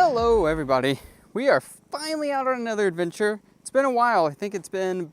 Hello everybody. We are finally out on another adventure. It's been a while. I think it's been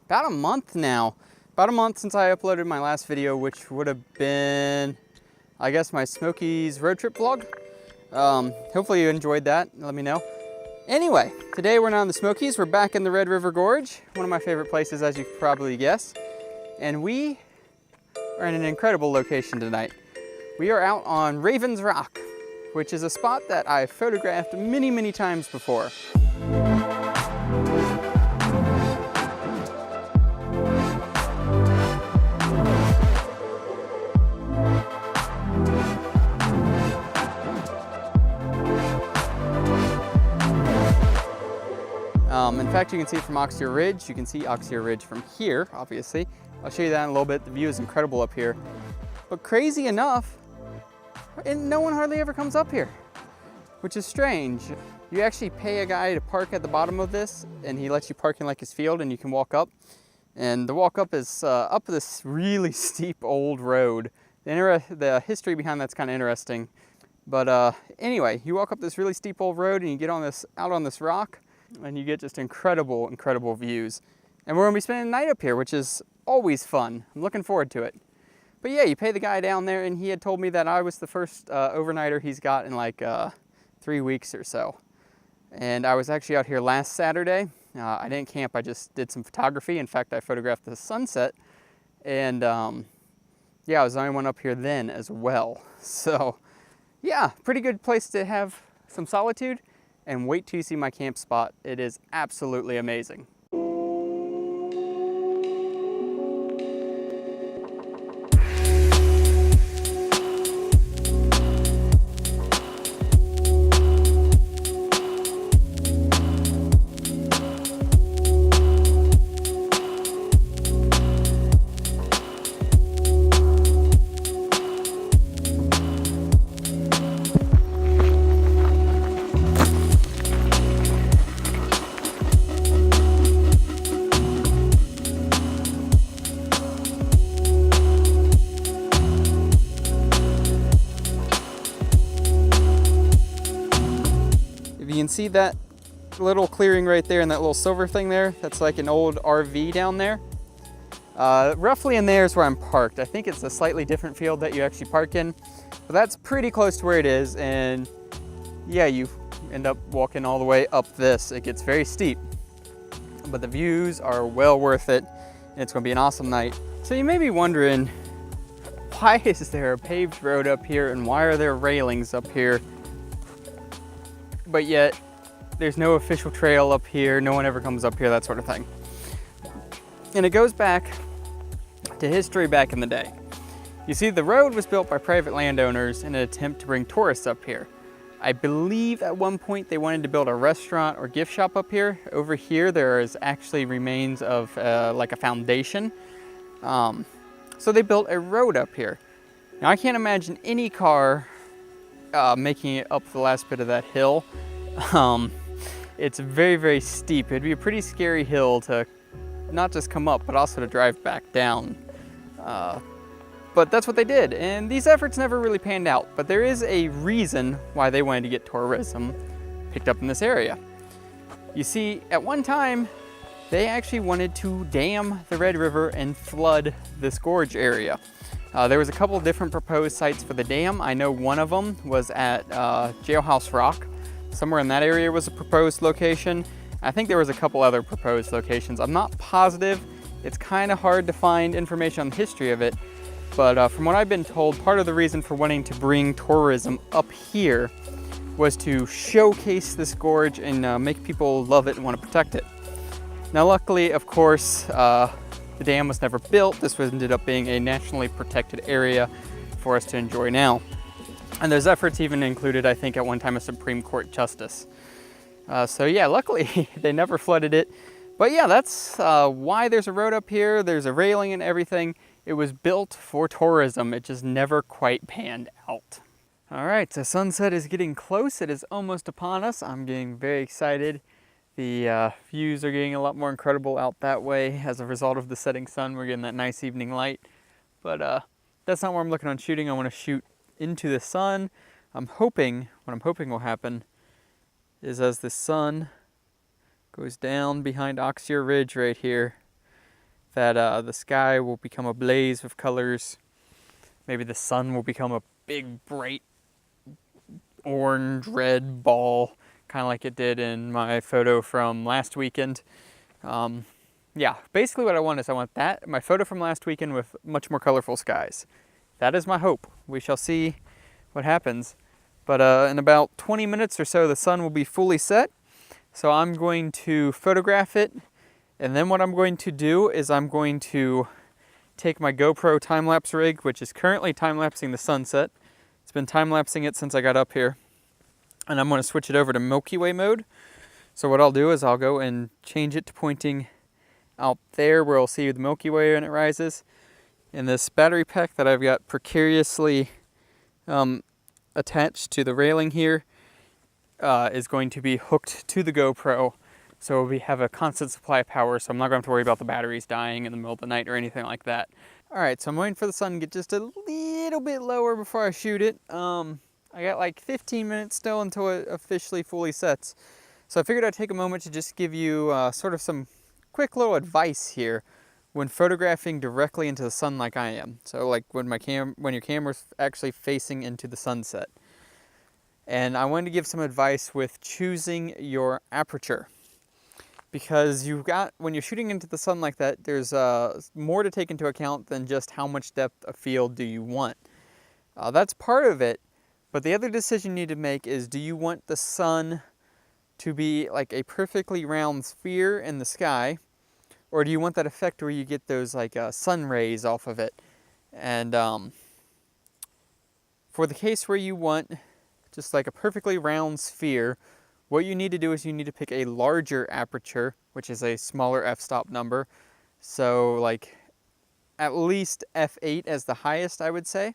about a month now. About a month since I uploaded my last video, which would have been, I guess, my Smokies road trip vlog. Hopefully you enjoyed that. Let me know. Anyway, today we're not in the Smokies. We're back in the Red River Gorge, one of my favorite places, as you could probably guess. And we are in an incredible location tonight. We are out on Raven's Rock, which is a spot that I've photographed many times before. In fact, you can see it from Oxier Ridge. You can see Oxier Ridge from here, obviously. I'll show you that in a little bit. The view is incredible up here. But crazy enough, and no one hardly ever comes up here, which is strange. You actually pay a guy to park at the bottom of this, and he lets you park in like his field, and you can walk up. And the walk up is up this really steep old road. The history behind that's kind of interesting. But anyway, you walk up this really steep old road, and you get out on this rock, and you get just incredible views. And we're gonna be spending the night up here, which is always fun. I'm looking forward to it. But yeah, you pay the guy down there, and he had told me that I was the first overnighter he's got in like 3 weeks or so. And I was actually out here last Saturday. I didn't camp, I just did some photography. In fact, I photographed the sunset. And yeah, I was the only one up here then as well. So yeah, pretty good place to have some solitude. And wait till you see my camp spot. It is absolutely amazing. You can see that little clearing right there and that little silver thing there. That's like an old RV down there. Roughly in there is where I'm parked. I think it's a slightly different field that you actually park in, but that's pretty close to where it is. And yeah, you end up walking all the way up this. It gets very steep, but the views are well worth it, and it's gonna be an awesome night. So you may be wondering, why is there a paved road up here and why are there railings up here? But yet there's no official trail up here, no one ever comes up here, that sort of thing. And it goes back to history back in the day. You see, the road was built by private landowners in an attempt to bring tourists up here. I believe at one point they wanted to build a restaurant or gift shop up here. Over here there is actually remains of like a foundation. So they built a road up here. Now I can't imagine any car making it up the last bit of that hill. It's very steep. It'd be a pretty scary hill to not just come up, but also to drive back down. But that's what they did, and these efforts never really panned out. But there is a reason why they wanted to get tourism picked up in this area. You see, at one time, they actually wanted to dam the Red River and flood this gorge area. There was a couple of different proposed sites for the dam. I know one of them was at Jailhouse Rock. Somewhere in that area was a proposed location. I think there was a couple other proposed locations. I'm not positive. It's kind of hard to find information on the history of it. But from what I've been told, part of the reason for wanting to bring tourism up here was to showcase this gorge and make people love it and want to protect it. Now luckily, of course, the dam was never built. This ended up being a nationally protected area for us to enjoy now. And those efforts even included, I think, at one time a Supreme Court justice. So yeah, luckily they never flooded it. But yeah, that's why there's a road up here. There's a railing and everything. It was built for tourism. It just never quite panned out. All right, so sunset is getting close. It is almost upon us. I'm getting very excited. The views are getting a lot more incredible out that way as a result of the setting sun. We're getting that nice evening light. But that's not where I'm looking on shooting. I want to shoot into the sun. What I'm hoping will happen is as the sun goes down behind Oxyre Ridge right here, that the sky will become ablaze with colors. Maybe the sun will become a big, bright, orange, red ball, kind of like it did in my photo from last weekend. Yeah, basically what I want is I want that, my photo from last weekend with much more colorful skies. That is my hope. We shall see what happens. But in about 20 minutes or so, the sun will be fully set. So I'm going to photograph it. And then what I'm going to do is I'm going to take my GoPro time-lapse rig, which is currently time-lapsing the sunset. It's been time-lapsing it since I got up here. And I'm going to switch it over to Milky Way mode. So what I'll do is I'll go and change it to pointing out there where we'll see the Milky Way when it rises. And this battery pack that I've got precariously attached to the railing here is going to be hooked to the GoPro. So we have a constant supply of power, so I'm not going to have to worry about the batteries dying in the middle of the night or anything like that. Alright, so I'm waiting for the sun to get just a little bit lower before I shoot it. I got like 15 minutes still until it officially fully sets. So I figured I'd take a moment to just give you sort of some quick little advice here when photographing directly into the sun like I am. So like when your camera's actually facing into the sunset. And I wanted to give some advice with choosing your aperture. Because when you're shooting into the sun like that, there's more to take into account than just how much depth of field do you want. That's part of it, but the other decision you need to make is, do you want the sun to be like a perfectly round sphere in the sky, or do you want that effect where you get those like sun rays off of it? And for the case where you want just like a perfectly round sphere, what you need to do is you need to pick a larger aperture, which is a smaller f-stop number. So like at least f8 as the highest, I would say.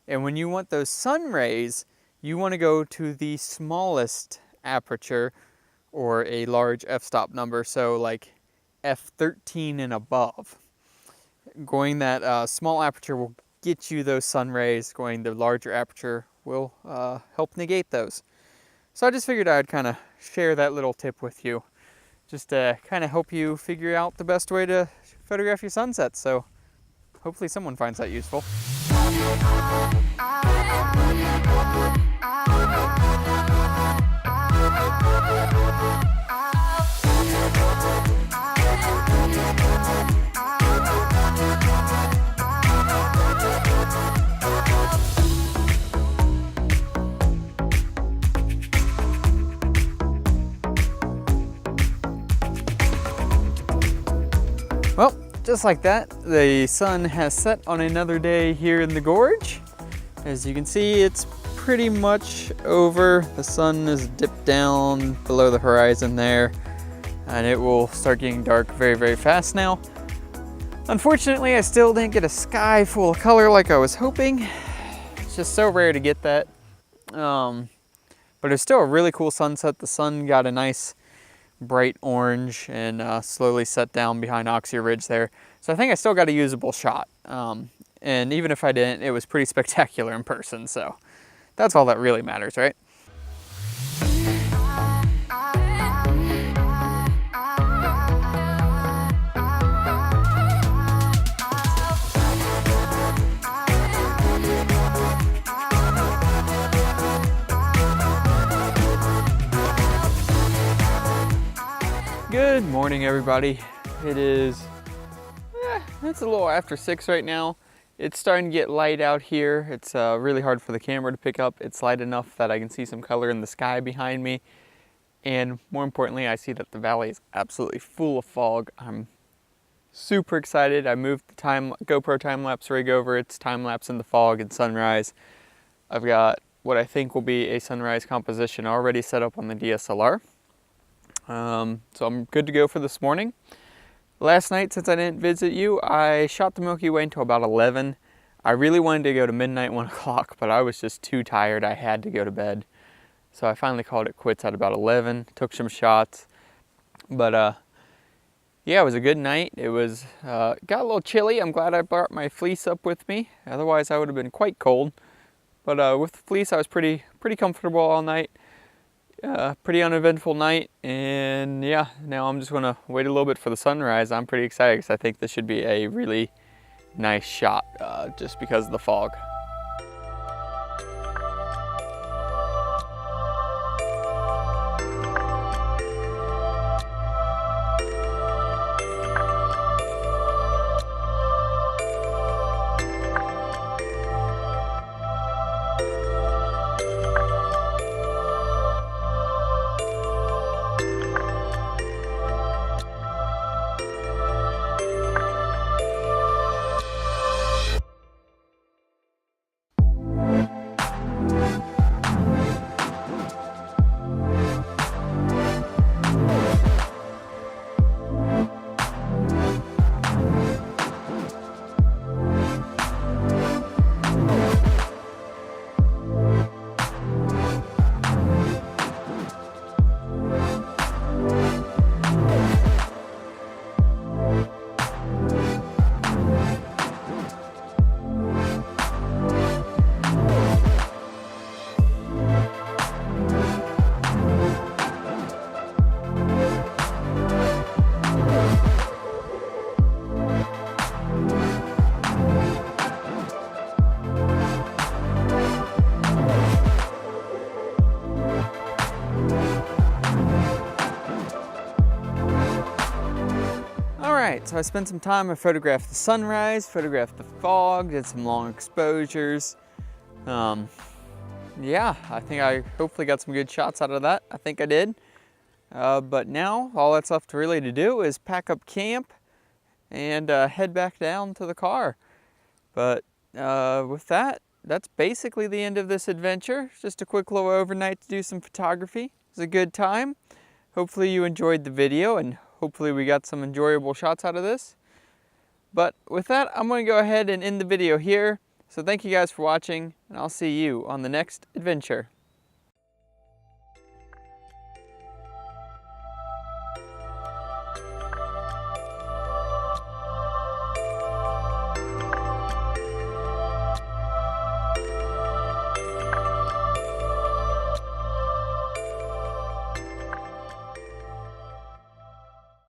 And when you want those sun rays, you want to go to the smallest aperture or a large f-stop number. So like f13 and above. Going that small aperture will get you those sun rays. Going the larger aperture will help negate those. So I just figured I'd kind of share that little tip with you, just to kind of help you figure out the best way to photograph your sunsets. So hopefully someone finds that useful. Well, just like that, the sun has set on another day here in the gorge. As you can see, it's pretty much over. The sun is dipped down below the horizon there, and it will start getting dark very, very fast now. Unfortunately, I still didn't get a sky full of color like I was hoping. It's just so rare to get that. But it's still a really cool sunset. The sun got a nice bright orange and slowly set down behind Oxyre Ridge there. So I think I still got a usable shot. And even if I didn't, it was pretty spectacular in person. So that's all that really matters, right? Good morning, everybody. It is, it's a little after 6 right now. It's starting to get light out here. It's really hard for the camera to pick up. It's light enough that I can see some color in the sky behind me. And more importantly, I see that the valley is absolutely full of fog. I'm super excited. I moved the GoPro time-lapse rig over. It's time-lapse in the fog and sunrise. I've got what I think will be a sunrise composition already set up on the DSLR. So I'm good to go for this morning. Last night, since I didn't visit you, I shot the Milky Way until about 11. I really wanted to go to midnight, 1 o'clock, but I was just too tired. I had to go to bed. So I finally called it quits at about 11, took some shots. But yeah, it was a good night. It was, got a little chilly. I'm glad I brought my fleece up with me. Otherwise, I would have been quite cold. But with the fleece, I was pretty comfortable all night. pretty uneventful night, and yeah, now I'm just gonna wait a little bit for the sunrise. I'm pretty excited because I think this should be a really nice shot just because of the fog. Alright, so I spent some time, I photographed the sunrise, photographed the fog, did some long exposures. Yeah, I think I hopefully got some good shots out of that. I think I did. But now, all that's left really to do is pack up camp and head back down to the car. But with that, that's basically the end of this adventure. Just a quick little overnight to do some photography. It was a good time. Hopefully you enjoyed the video, and hopefully we got some enjoyable shots out of this. But with that, I'm going to go ahead and end the video here. So thank you guys for watching, and I'll see you on the next adventure.